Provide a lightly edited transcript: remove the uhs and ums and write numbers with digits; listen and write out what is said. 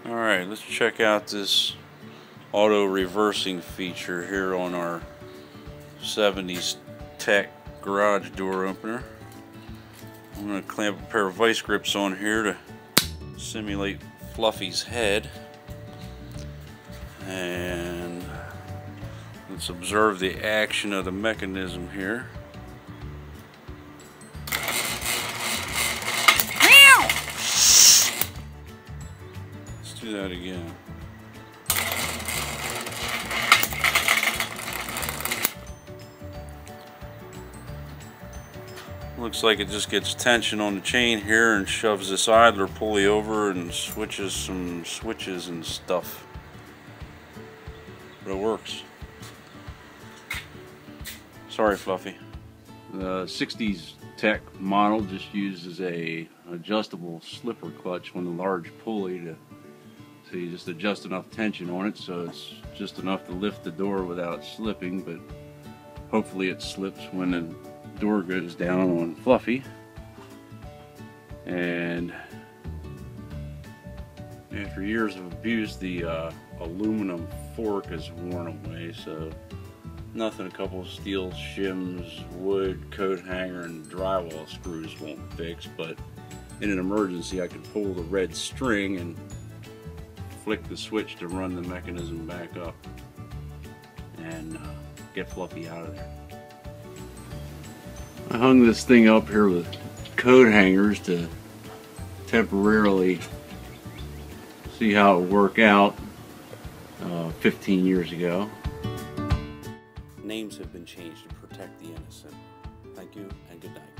Alright, let's check out this auto reversing feature here on our 70s Tech garage door opener. I'm going to clamp a pair of vice grips on here to simulate Fluffy's head. And let's observe the action of the mechanism here. Let's do that again. Looks like it just gets tension on the chain here and shoves this idler pulley over and switches some switches and stuff. But it works. Sorry, Fluffy. The 60s Tech model just uses a adjustable slipper clutch on the large pulley so you just adjust enough tension on it so it's just enough to lift the door without slipping, but hopefully it slips when the door goes down on Fluffy. And after years of abuse, the aluminum fork is worn away, so nothing a couple of steel shims, wood, coat hanger, and drywall screws won't fix. But in an emergency, I could pull the red string and flick the switch to run the mechanism back up and get Fluffy out of there. I hung this thing up here with coat hangers to temporarily see how it would work out 15 years ago. Names have been changed to protect the innocent. Thank you and good night.